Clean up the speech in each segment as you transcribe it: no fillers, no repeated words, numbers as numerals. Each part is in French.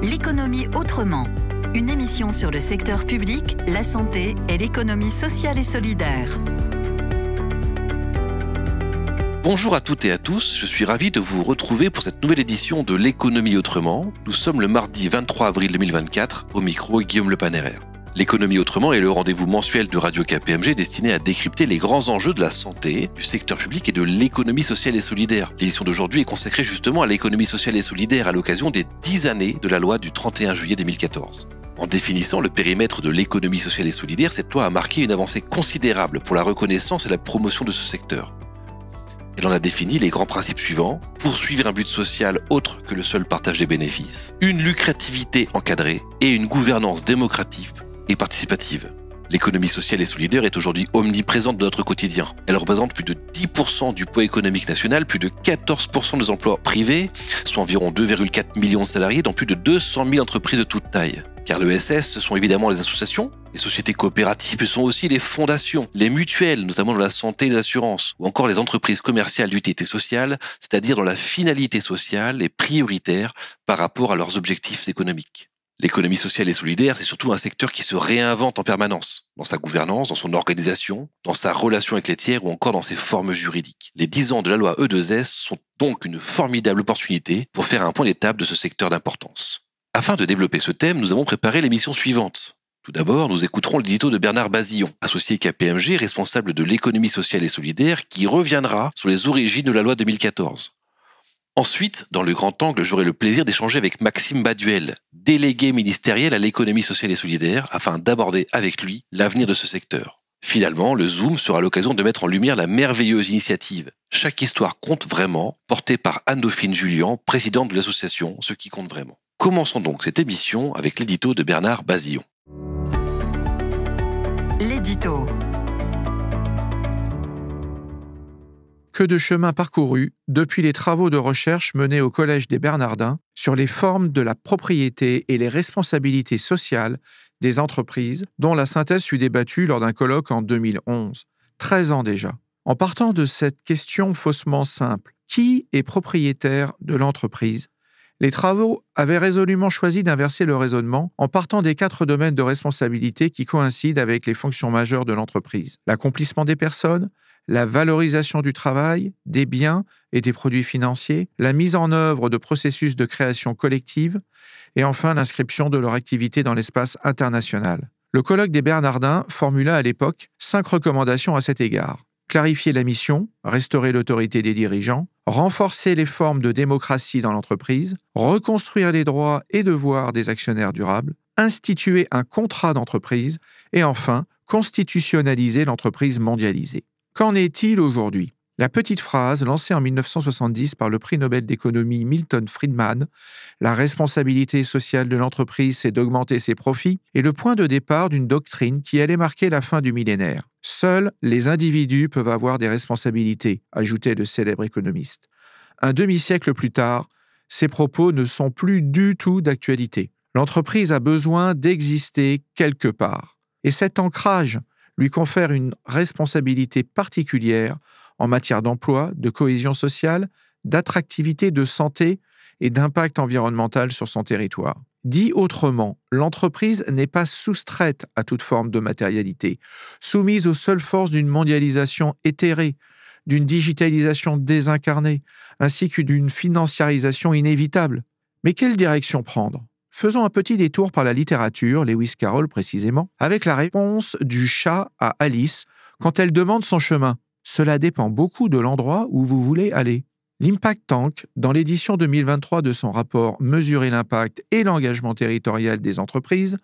L'économie autrement. Une émission sur le secteur public, la santé et l'économie sociale et solidaire. Bonjour à toutes et à tous, je suis ravi de vous retrouver pour cette nouvelle édition de l'économie autrement. Nous sommes le mardi 23 avril 2024, au micro Guillaume Le Panéraire. L'économie autrement est le rendez-vous mensuel de Radio KPMG destiné à décrypter les grands enjeux de la santé, du secteur public et de l'économie sociale et solidaire. L'édition d'aujourd'hui est consacrée justement à l'économie sociale et solidaire à l'occasion des 10 années de la loi du 31 juillet 2014. En définissant le périmètre de l'économie sociale et solidaire, cette loi a marqué une avancée considérable pour la reconnaissance et la promotion de ce secteur. Elle en a défini les grands principes suivants: poursuivre un but social autre que le seul partage des bénéfices, une lucrativité encadrée et une gouvernance démocratique et participative. L'économie sociale et solidaire est aujourd'hui omniprésente dans notre quotidien. Elle représente plus de 10% du poids économique national, plus de 14% des emplois privés, soit environ 2,4 millions de salariés dans plus de 200 000 entreprises de toute taille. Car l'ESS, ce sont évidemment les associations, les sociétés coopératives, ce sont aussi les fondations, les mutuelles, notamment dans la santé et l'assurance, ou encore les entreprises commerciales d'utilité sociale, c'est-à-dire dans la finalité sociale et prioritaire par rapport à leurs objectifs économiques. L'économie sociale et solidaire, c'est surtout un secteur qui se réinvente en permanence, dans sa gouvernance, dans son organisation, dans sa relation avec les tiers ou encore dans ses formes juridiques. Les 10 ans de la loi E2S sont donc une formidable opportunité pour faire un point d'étape de ce secteur d'importance. Afin de développer ce thème, nous avons préparé l'émission suivante. Tout d'abord, nous écouterons l'édito de Bernard Bazillon, associé KPMG, responsable de l'économie sociale et solidaire, qui reviendra sur les origines de la loi 2014. Ensuite, dans le grand angle, j'aurai le plaisir d'échanger avec Maxime Baduel, délégué ministériel à l'économie sociale et solidaire, afin d'aborder avec lui l'avenir de ce secteur. Finalement, le Zoom sera l'occasion de mettre en lumière la merveilleuse initiative « Chaque histoire compte vraiment » portée par Anne-Dauphine Julien, présidente de l'association Ce qui compte vraiment. Commençons donc cette émission avec l'édito de Bernard Bazillon. L'édito. Que de chemin parcouru depuis les travaux de recherche menés au Collège des Bernardins sur les formes de la propriété et les responsabilités sociales des entreprises, dont la synthèse fut débattue lors d'un colloque en 2011. 13 ans déjà. En partant de cette question faussement simple, qui est propriétaire de l'entreprise ? Les travaux avaient résolument choisi d'inverser le raisonnement en partant des 4 domaines de responsabilité qui coïncident avec les fonctions majeures de l'entreprise. L'accomplissement des personnes, la valorisation du travail, des biens et des produits financiers, la mise en œuvre de processus de création collective et enfin l'inscription de leur activité dans l'espace international. Le colloque des Bernardins formula à l'époque 5 recommandations à cet égard. Clarifier la mission, restaurer l'autorité des dirigeants, renforcer les formes de démocratie dans l'entreprise, reconstruire les droits et devoirs des actionnaires durables, instituer un contrat d'entreprise et enfin constitutionnaliser l'entreprise mondialisée. Qu'en est-il aujourd'hui ? La petite phrase lancée en 1970 par le prix Nobel d'économie Milton Friedman, « La responsabilité sociale de l'entreprise, c'est d'augmenter ses profits », est le point de départ d'une doctrine qui allait marquer la fin du millénaire. Seuls les individus peuvent avoir des responsabilités, ajoutait le célèbre économiste. Un demi-siècle plus tard, ces propos ne sont plus du tout d'actualité. L'entreprise a besoin d'exister quelque part. Et cet ancrage lui confère une responsabilité particulière en matière d'emploi, de cohésion sociale, d'attractivité, de santé et d'impact environnemental sur son territoire. Dit autrement, l'entreprise n'est pas soustraite à toute forme de matérialité, soumise aux seules forces d'une mondialisation éthérée, d'une digitalisation désincarnée, ainsi que d'une financiarisation inévitable. Mais quelle direction prendre ? Faisons un petit détour par la littérature, Lewis Carroll précisément, avec la réponse du chat à Alice quand elle demande son chemin. Cela dépend beaucoup de l'endroit où vous voulez aller. L'Impact Tank, dans l'édition 2023 de son rapport « Mesurer l'impact et l'engagement territorial des entreprises »,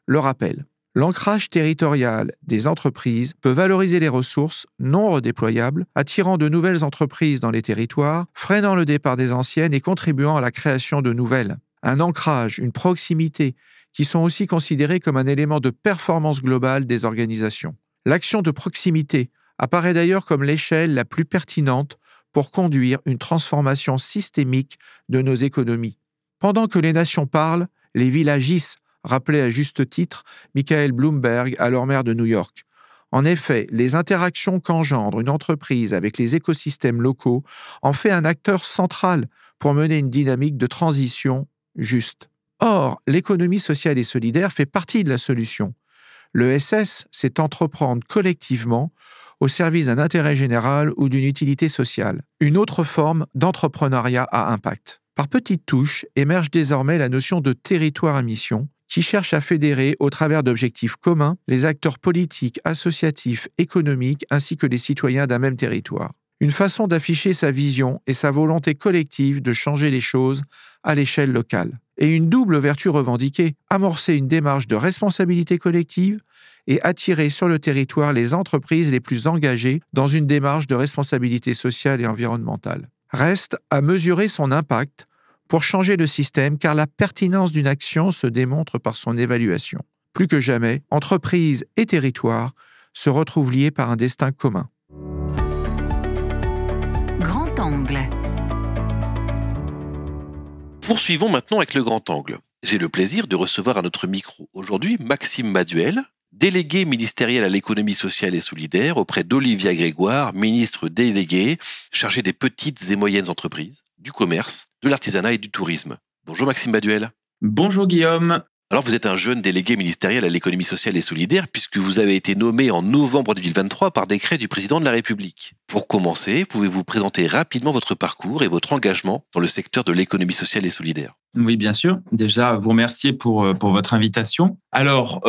le rappelle. L'ancrage territorial des entreprises peut valoriser les ressources non redéployables, attirant de nouvelles entreprises dans les territoires, freinant le départ des anciennes et contribuant à la création de nouvelles. Un ancrage, une proximité, qui sont aussi considérés comme un élément de performance globale des organisations. L'action de proximité apparaît d'ailleurs comme l'échelle la plus pertinente pour conduire une transformation systémique de nos économies. Pendant que les nations parlent, les villes agissent, rappelait à juste titre Michael Bloomberg, alors maire de New York. En effet, les interactions qu'engendre une entreprise avec les écosystèmes locaux en fait un acteur central pour mener une dynamique de transition juste. Or, l'économie sociale et solidaire fait partie de la solution. L'ESS, c'est entreprendre collectivement au service d'un intérêt général ou d'une utilité sociale. Une autre forme d'entrepreneuriat à impact. Par petites touches émerge désormais la notion de territoire à mission, qui cherche à fédérer, au travers d'objectifs communs, les acteurs politiques, associatifs, économiques, ainsi que les citoyens d'un même territoire. Une façon d'afficher sa vision et sa volonté collective de changer les choses à l'échelle locale. Et une double vertu revendiquée, amorcer une démarche de responsabilité collective et attirer sur le territoire les entreprises les plus engagées dans une démarche de responsabilité sociale et environnementale. Reste à mesurer son impact pour changer le système, car la pertinence d'une action se démontre par son évaluation. Plus que jamais, entreprises et territoires se retrouvent liés par un destin commun. Grand angle. Poursuivons maintenant avec le grand angle. J'ai le plaisir de recevoir à notre micro aujourd'hui Maxime Baduel, délégué ministériel à l'économie sociale et solidaire auprès d'Olivia Grégoire, ministre déléguée chargée des petites et moyennes entreprises, du commerce, de l'artisanat et du tourisme. Bonjour Maxime Baduel. Bonjour Guillaume. Alors vous êtes un jeune délégué ministériel à l'économie sociale et solidaire puisque vous avez été nommé en novembre 2023 par décret du président de la République. Pour commencer, pouvez-vous présenter rapidement votre parcours et votre engagement dans le secteur de l'économie sociale et solidaire ? Oui, bien sûr. Déjà, vous remercier pour votre invitation. Alors,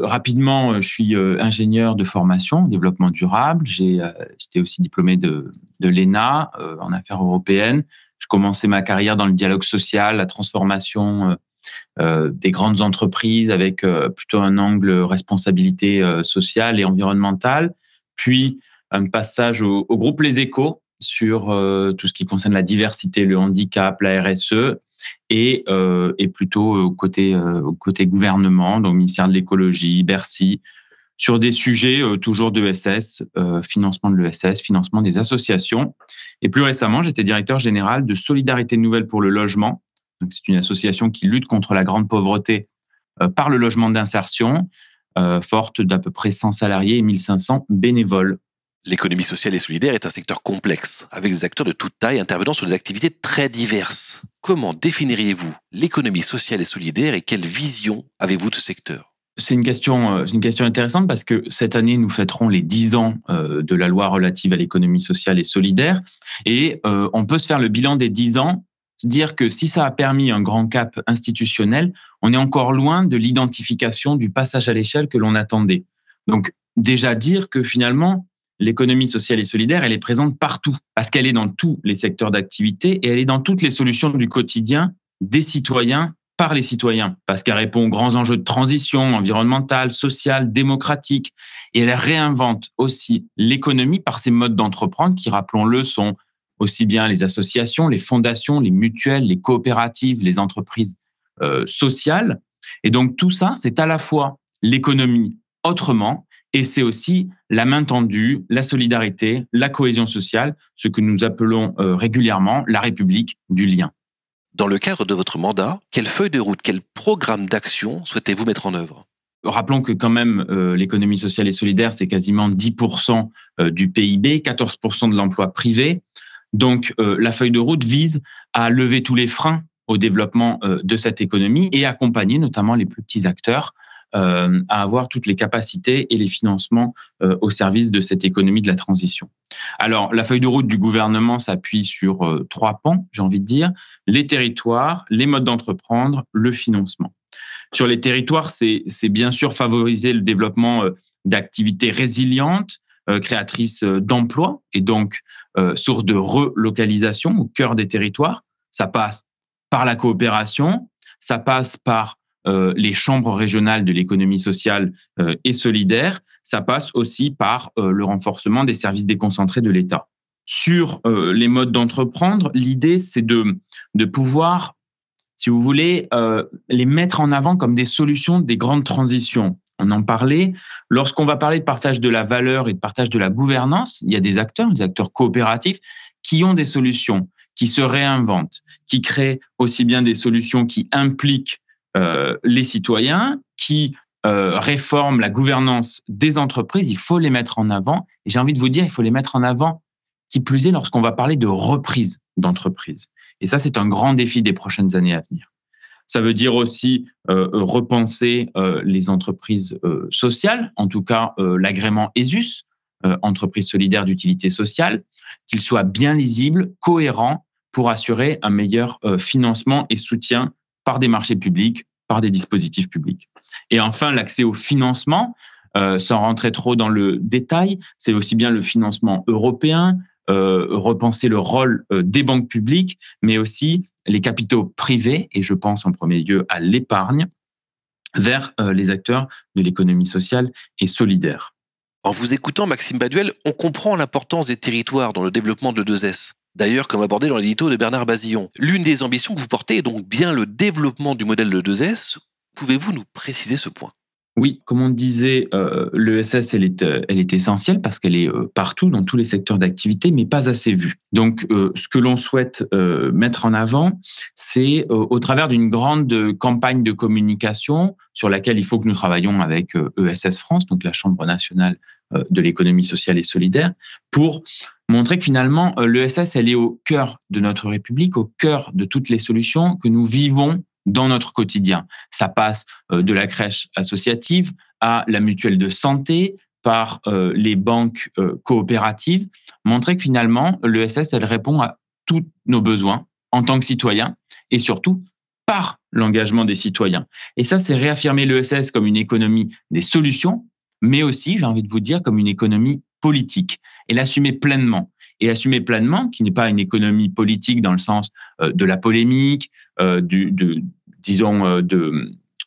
rapidement, je suis ingénieur de formation, développement durable. J'étais aussi diplômé de l'ENA en affaires européennes. Je commençais ma carrière dans le dialogue social, la transformation des grandes entreprises avec plutôt un angle responsabilité sociale et environnementale. Puis, un passage au groupe Les Échos sur tout ce qui concerne la diversité, le handicap, la RSE. Et plutôt au côté gouvernement, donc ministère de l'écologie, Bercy, sur des sujets toujours d'ESS, financement de l'ESS, financement des associations. Et plus récemment, j'étais directeur général de Solidarité Nouvelle pour le logement. Donc, c'est une association qui lutte contre la grande pauvreté par le logement d'insertion, forte d'à peu près 100 salariés et 1500 bénévoles. L'économie sociale et solidaire est un secteur complexe, avec des acteurs de toute taille intervenant sur des activités très diverses. Comment définiriez-vous l'économie sociale et solidaire et quelle vision avez-vous de ce secteur ? C'est une question intéressante parce que cette année, nous fêterons les 10 ans de la loi relative à l'économie sociale et solidaire. Et on peut se faire le bilan des 10 ans, se dire que si ça a permis un grand cap institutionnel, on est encore loin de l'identification du passage à l'échelle que l'on attendait. Donc, déjà dire que finalement, l'économie sociale et solidaire, elle est présente partout parce qu'elle est dans tous les secteurs d'activité et elle est dans toutes les solutions du quotidien des citoyens par les citoyens parce qu'elle répond aux grands enjeux de transition environnementale, sociale, démocratique et elle réinvente aussi l'économie par ses modes d'entreprendre qui, rappelons-le, sont aussi bien les associations, les fondations, les mutuelles, les coopératives, les entreprises sociales. Et donc tout ça, c'est à la fois l'économie autrement et c'est aussi la main tendue, la solidarité, la cohésion sociale, ce que nous appelons régulièrement la République du lien. Dans le cadre de votre mandat, quelle feuille de route, quel programme d'action souhaitez-vous mettre en œuvre ? Rappelons que quand même, l'économie sociale et solidaire, c'est quasiment 10% du PIB, 14% de l'emploi privé. Donc, la feuille de route vise à lever tous les freins au développement de cette économie et accompagner notamment les plus petits acteurs à avoir toutes les capacités et les financements au service de cette économie de la transition. Alors, la feuille de route du gouvernement s'appuie sur 3 pans, j'ai envie de dire, les territoires, les modes d'entreprendre, le financement. Sur les territoires, c'est bien sûr favoriser le développement d'activités résilientes, créatrices d'emplois et donc source de relocalisation au cœur des territoires. Ça passe par la coopération, ça passe par les chambres régionales de l'économie sociale et solidaire, ça passe aussi par le renforcement des services déconcentrés de l'État. Sur les modes d'entreprendre, l'idée, c'est de pouvoir, si vous voulez, les mettre en avant comme des solutions des grandes transitions. On en parlait. Lorsqu'on va parler de partage de la valeur et de partage de la gouvernance, il y a des acteurs coopératifs qui ont des solutions, qui se réinventent, qui créent aussi bien des solutions qui impliquent les citoyens, qui réforment la gouvernance des entreprises. Il faut les mettre en avant. Et j'ai envie de vous dire, il faut les mettre en avant, qui plus est, lorsqu'on va parler de reprise d'entreprise. Et ça, c'est un grand défi des prochaines années à venir. Ça veut dire aussi repenser les entreprises sociales, en tout cas l'agrément ESUS, entreprise solidaire d'utilité sociale, qu'il soit bien lisible, cohérent, pour assurer un meilleur financement et soutien par des marchés publics, par des dispositifs publics. Et enfin, l'accès au financement, sans rentrer trop dans le détail, c'est aussi bien le financement européen, repenser le rôle des banques publiques, mais aussi les capitaux privés, et je pense en premier lieu à l'épargne, vers les acteurs de l'économie sociale et solidaire. En vous écoutant, Maxime Baduel, on comprend l'importance des territoires dans le développement de l'E2S. D'ailleurs, comme abordé dans l'édito de Bernard Bazillon, l'une des ambitions que vous portez est donc bien le développement du modèle de l'E2S. Pouvez-vous nous préciser ce point ? Oui, comme on disait, l'ESS, elle est essentielle parce qu'elle est partout, dans tous les secteurs d'activité, mais pas assez vue. Donc, ce que l'on souhaite mettre en avant, c'est au travers d'une grande campagne de communication sur laquelle il faut que nous travaillions avec ESS France, donc la Chambre nationale de l'économie sociale et solidaire, pour montrer que finalement, l'ESS, elle est au cœur de notre République, au cœur de toutes les solutions que nous vivons dans notre quotidien. Ça passe de la crèche associative à la mutuelle de santé, par les banques coopératives, montrer que finalement, l'ESS, elle répond à tous nos besoins en tant que citoyens et surtout par l'engagement des citoyens. Et ça, c'est réaffirmer l'ESS comme une économie des solutions, mais aussi, j'ai envie de vous dire, comme une économie politique et l'assumer pleinement. Et assumer pleinement, qui n'est pas une économie politique dans le sens de la polémique, de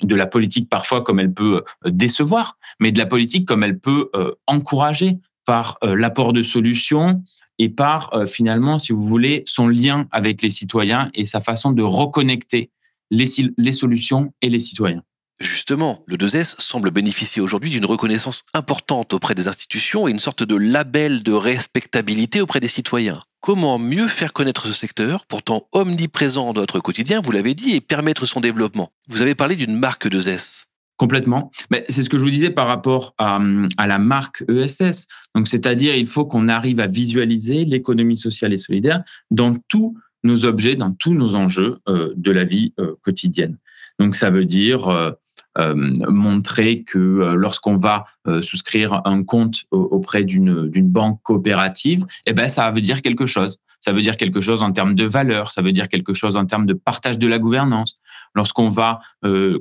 la politique parfois comme elle peut décevoir, mais de la politique comme elle peut encourager par l'apport de solutions et par finalement, si vous voulez, son lien avec les citoyens et sa façon de reconnecter les solutions et les citoyens. Justement, le 2S semble bénéficier aujourd'hui d'une reconnaissance importante auprès des institutions et une sorte de label de respectabilité auprès des citoyens. Comment mieux faire connaître ce secteur, pourtant omniprésent dans notre quotidien, vous l'avez dit, et permettre son développement ? Vous avez parlé d'une marque 2S. Complètement. Mais c'est ce que je vous disais par rapport à la marque ESS. Donc, c'est-à-dire, il faut qu'on arrive à visualiser l'économie sociale et solidaire dans tous nos objets, dans tous nos enjeux de la vie quotidienne. Donc, ça veut dire montrer que lorsqu'on va souscrire un compte auprès d'une banque coopérative, eh ben, ça veut dire quelque chose. Ça veut dire quelque chose en termes de valeur, ça veut dire quelque chose en termes de partage de la gouvernance. Lorsqu'on va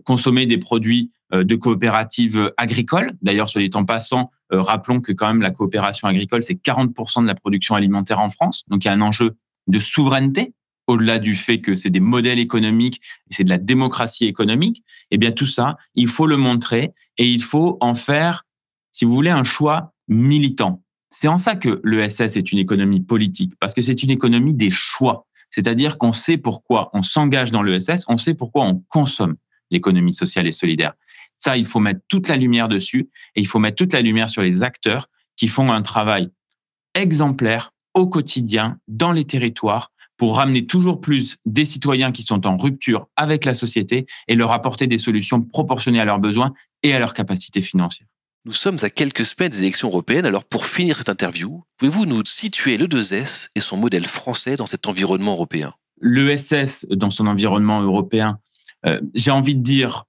consommer des produits de coopératives agricoles, d'ailleurs, soit dit en passant, rappelons que quand même la coopération agricole, c'est 40% de la production alimentaire en France. Donc, il y a un enjeu de souveraineté, au-delà du fait que c'est des modèles économiques et c'est de la démocratie économique. Eh bien, tout ça, il faut le montrer et il faut en faire, si vous voulez, un choix militant. C'est en ça que l'ESS est une économie politique, parce que c'est une économie des choix. C'est-à-dire qu'on sait pourquoi on s'engage dans l'ESS, on sait pourquoi on consomme l'économie sociale et solidaire. Ça, il faut mettre toute la lumière dessus et il faut mettre toute la lumière sur les acteurs qui font un travail exemplaire au quotidien, dans les territoires, pour ramener toujours plus des citoyens qui sont en rupture avec la société et leur apporter des solutions proportionnées à leurs besoins et à leurs capacités financières. Nous sommes à quelques semaines des élections européennes, alors pour finir cette interview, pouvez-vous nous situer le 2S et son modèle français dans cet environnement européen ? L'ESS dans son environnement européen, j'ai envie de dire,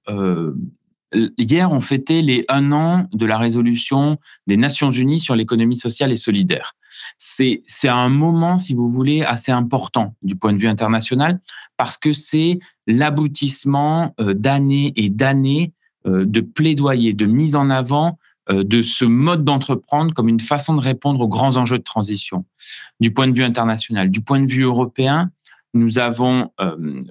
hier on fêtait les 1 an de la résolution des Nations Unies sur l'économie sociale et solidaire. C'est un moment, si vous voulez, assez important du point de vue international parce que c'est l'aboutissement d'années et d'années de plaidoyer, de mise en avant de ce mode d'entreprendre comme une façon de répondre aux grands enjeux de transition. Du point de vue international, du point de vue européen, nous avons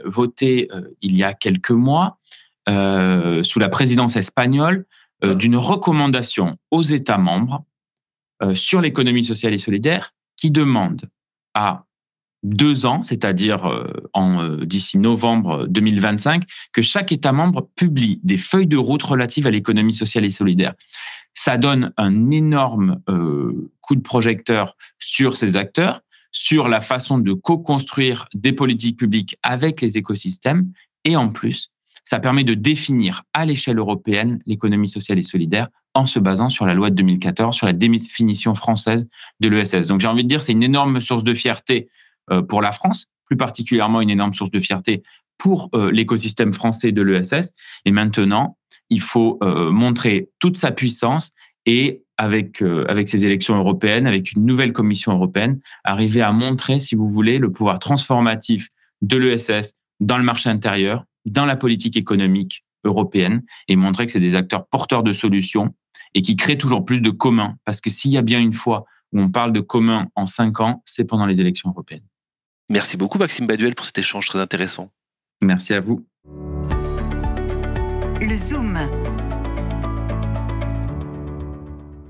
voté il y a quelques mois, sous la présidence espagnole, d'une recommandation aux États membres sur l'économie sociale et solidaire qui demande à 2 ans, c'est-à-dire d'ici novembre 2025, que chaque État membre publie des feuilles de route relatives à l'économie sociale et solidaire. Ça donne un énorme coup de projecteur sur ces acteurs, sur la façon de co-construire des politiques publiques avec les écosystèmes et en plus, ça permet de définir à l'échelle européenne l'économie sociale et solidaire en se basant sur la loi de 2014, sur la définition française de l'ESS. Donc j'ai envie de dire c'est une énorme source de fierté pour la France, plus particulièrement une énorme source de fierté pour l'écosystème français de l'ESS. Et maintenant, il faut montrer toute sa puissance et avec ces élections européennes, avec une nouvelle Commission européenne, arriver à montrer, si vous voulez, le pouvoir transformatif de l'ESS dans le marché intérieur, dans la politique économique européenne, et montrer que c'est des acteurs porteurs de solutions et qui créent toujours plus de communs. Parce que s'il y a bien une fois où on parle de communs en 5 ans, c'est pendant les élections européennes. Merci beaucoup Maxime Baduel pour cet échange très intéressant. Merci à vous. Le Zoom.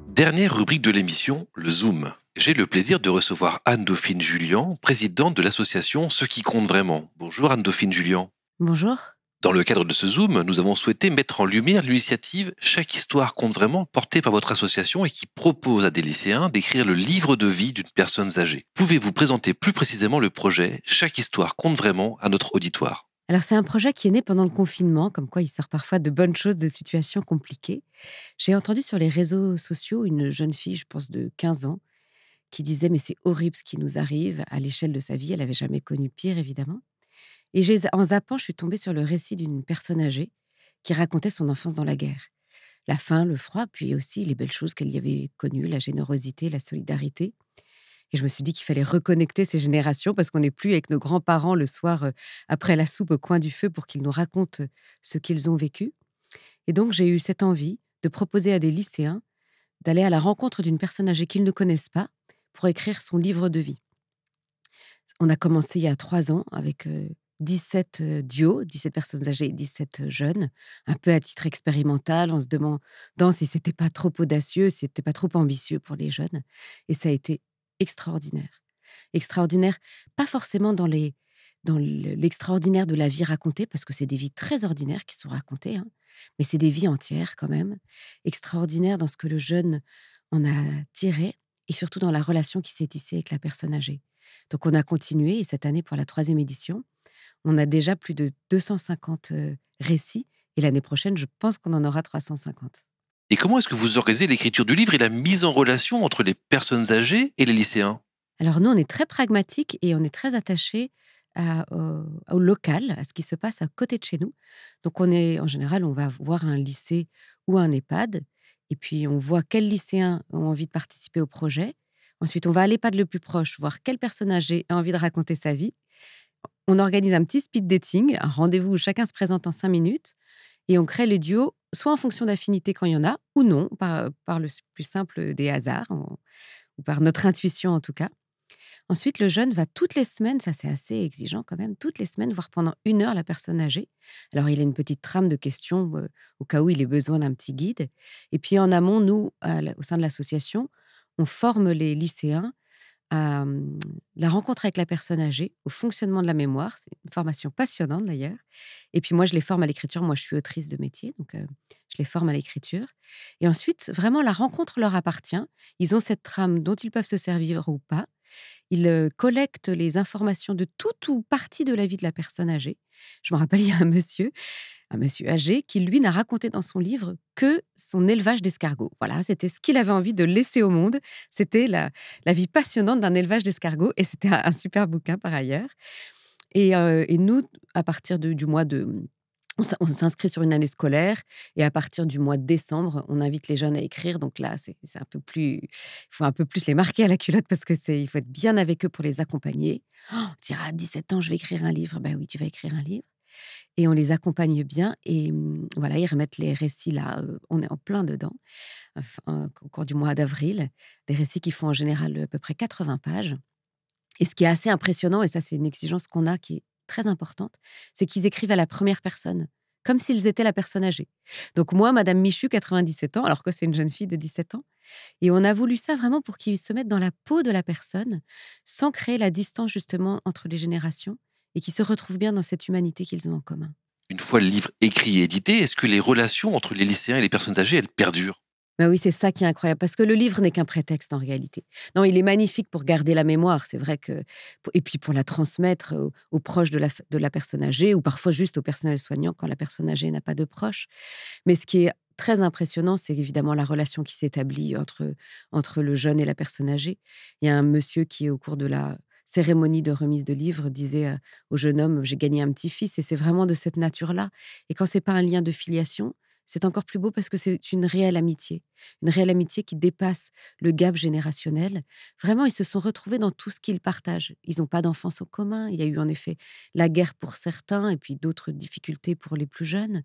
Dernière rubrique de l'émission, le Zoom. J'ai le plaisir de recevoir Anne-Dauphine Jullian, présidente de l'association Ceux qui comptent vraiment. Bonjour Anne-Dauphine Jullian. Bonjour. Dans le cadre de ce Zoom, nous avons souhaité mettre en lumière l'initiative Chaque histoire compte vraiment, portée par votre association et qui propose à des lycéens d'écrire le livre de vie d'une personne âgée. Pouvez-vous présenter plus précisément le projet Chaque histoire compte vraiment à notre auditoire ? Alors, c'est un projet qui est né pendant le confinement, comme quoi il sort parfois de bonnes choses de situations compliquées. J'ai entendu sur les réseaux sociaux une jeune fille, je pense de 15 ans, qui disait « Mais c'est horrible ce qui nous arrive à l'échelle de sa vie. » Elle n'avait jamais connu pire, évidemment. Et en zappant, je suis tombée sur le récit d'une personne âgée qui racontait son enfance dans la guerre. La faim, le froid, puis aussi les belles choses qu'elle y avait connues, la générosité, la solidarité. Et je me suis dit qu'il fallait reconnecter ces générations parce qu'on n'est plus avec nos grands-parents le soir après la soupe au coin du feu pour qu'ils nous racontent ce qu'ils ont vécu. Et donc, j'ai eu cette envie de proposer à des lycéens d'aller à la rencontre d'une personne âgée qu'ils ne connaissent pas pour écrire son livre de vie. On a commencé il y a 3 ans avec 17 duos, 17 personnes âgées et 17 jeunes, un peu à titre expérimental, en se demandant si c'était pas trop audacieux, si c'était pas trop ambitieux pour les jeunes. Et ça a été extraordinaire. Extraordinaire, pas forcément dans l'extraordinaire de la vie racontée, parce que c'est des vies très ordinaires qui sont racontées, hein, mais c'est des vies entières quand même. Extraordinaire dans ce que le jeune en a tiré, et surtout dans la relation qui s'est tissée avec la personne âgée. Donc on a continué, et cette année, pour la 3e édition, on a déjà plus de 250 récits, et l'année prochaine, je pense qu'on en aura 350. Et comment est-ce que vous organisez l'écriture du livre et la mise en relation entre les personnes âgées et les lycéens ? Alors nous, on est très pragmatique et on est très attaché au local, à ce qui se passe à côté de chez nous. Donc en général, on va voir un lycée ou un EHPAD, et puis on voit quels lycéens ont envie de participer au projet. Ensuite, on va à l'EHPAD le plus proche, voir quelle personne âgée a envie de raconter sa vie. On organise un petit speed dating, un rendez-vous où chacun se présente en 5 minutes, et on crée le duo, soit en fonction d'affinité quand il y en a, ou non, par le plus simple des hasards, ou par notre intuition en tout cas. Ensuite, le jeune va toutes les semaines, ça c'est assez exigeant quand même, toutes les semaines, voir pendant 1 heure la personne âgée. Alors, il a une petite trame de questions au cas où il ait besoin d'un petit guide. Et puis en amont, nous, au sein de l'association, on forme les lycéens à la rencontre avec la personne âgée, au fonctionnement de la mémoire. C'est une formation passionnante d'ailleurs. Et puis moi, je les forme à l'écriture. Moi, je suis autrice de métier, donc je les forme à l'écriture. Et ensuite, vraiment, la rencontre leur appartient. Ils ont cette trame dont ils peuvent se servir ou pas. Ils collectent les informations de toute ou partie de la vie de la personne âgée. Je me rappelle, il y a un monsieur âgé qui, lui, n'a raconté dans son livre que son élevage d'escargots. Voilà, c'était ce qu'il avait envie de laisser au monde. C'était la vie passionnante d'un élevage d'escargots. Et c'était un super bouquin, par ailleurs. Et nous, à partir du mois de... On s'inscrit sur une année scolaire et à partir du mois de décembre, on invite les jeunes à écrire. Donc là, c'est un peu plus... Il faut un peu plus les marquer à la culotte parce il faut être bien avec eux pour les accompagner. Oh, on dira à 17 ans, je vais écrire un livre. Ben oui, tu vas écrire un livre. Et on les accompagne bien. Et voilà, ils remettent les récits là. On est en plein dedans. Au cours du mois d'avril, des récits qui font en général à peu près 80 pages. Et ce qui est assez impressionnant, et ça c'est une exigence qu'on a qui est très importante, c'est qu'ils écrivent à la première personne, comme s'ils étaient la personne âgée. Donc moi, Madame Michu, 97 ans, alors que c'est une jeune fille de 17 ans, et on a voulu ça vraiment pour qu'ils se mettent dans la peau de la personne, sans créer la distance justement entre les générations, et qu'ils se retrouvent bien dans cette humanité qu'ils ont en commun. Une fois le livre écrit et édité, est-ce que les relations entre les lycéens et les personnes âgées, elles perdurent ? Ben oui, c'est ça qui est incroyable, parce que le livre n'est qu'un prétexte en réalité. Non, il est magnifique pour garder la mémoire, c'est vrai que... Et puis pour la transmettre aux proches de la personne âgée, ou parfois juste au personnel soignant quand la personne âgée n'a pas de proches. Mais ce qui est très impressionnant, c'est évidemment la relation qui s'établit entre le jeune et la personne âgée. Il y a un monsieur qui, au cours de la cérémonie de remise de livres disait au jeune homme « j'ai gagné un petit-fils ». Et c'est vraiment de cette nature-là. Et quand c'est pas un lien de filiation, c'est encore plus beau parce que c'est une réelle amitié qui dépasse le gap générationnel. Vraiment, ils se sont retrouvés dans tout ce qu'ils partagent. Ils n'ont pas d'enfance en commun. Il y a eu en effet la guerre pour certains et puis d'autres difficultés pour les plus jeunes.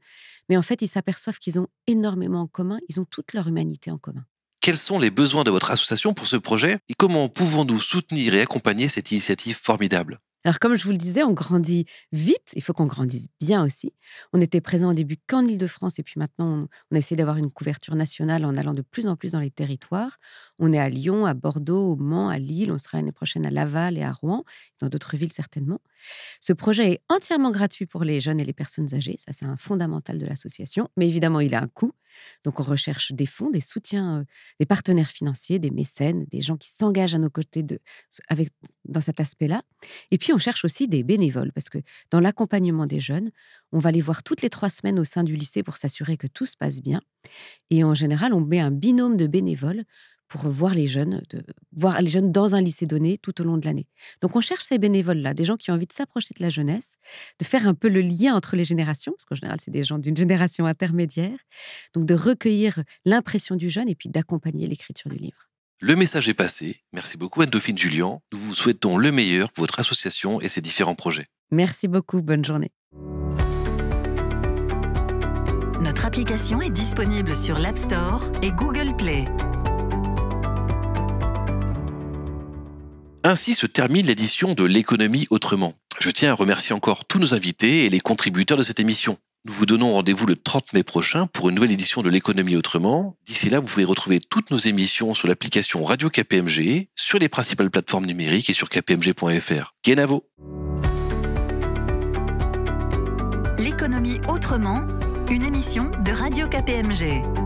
Mais en fait, ils s'aperçoivent qu'ils ont énormément en commun. Ils ont toute leur humanité en commun. Quels sont les besoins de votre association pour ce projet et comment pouvons-nous soutenir et accompagner cette initiative formidable ? Alors, comme je vous le disais, on grandit vite. Il faut qu'on grandisse bien aussi. On était présent au début qu'en Île-de-France et puis maintenant, on a essayé d'avoir une couverture nationale en allant de plus en plus dans les territoires. On est à Lyon, à Bordeaux, au Mans, à Lille. On sera l'année prochaine à Laval et à Rouen, dans d'autres villes certainement. Ce projet est entièrement gratuit pour les jeunes et les personnes âgées. Ça, c'est un fondamental de l'association. Mais évidemment, il a un coût. Donc, on recherche des fonds, des soutiens, des partenaires financiers, des mécènes, des gens qui s'engagent à nos côtés dans cet aspect-là. Et puis, on cherche aussi des bénévoles parce que dans l'accompagnement des jeunes, on va les voir toutes les 3 semaines au sein du lycée pour s'assurer que tout se passe bien. Et en général, on met un binôme de bénévoles pour voir les jeunes dans un lycée donné tout au long de l'année. Donc, on cherche ces bénévoles-là, des gens qui ont envie de s'approcher de la jeunesse, de faire un peu le lien entre les générations, parce qu'en général, c'est des gens d'une génération intermédiaire, donc de recueillir l'impression du jeune et puis d'accompagner l'écriture du livre. Le message est passé. Merci beaucoup Anne-Dauphine Jullian. Nous vous souhaitons le meilleur pour votre association et ses différents projets. Merci beaucoup, bonne journée. Notre application est disponible sur l'App Store et Google Play. Ainsi se termine l'édition de L'économie autrement. Je tiens à remercier encore tous nos invités et les contributeurs de cette émission. Nous vous donnons rendez-vous le 30 mai prochain pour une nouvelle édition de L'économie autrement. D'ici là, vous pouvez retrouver toutes nos émissions sur l'application Radio KPMG, sur les principales plateformes numériques et sur kpmg.fr. Kenavo. L'économie autrement, une émission de Radio KPMG.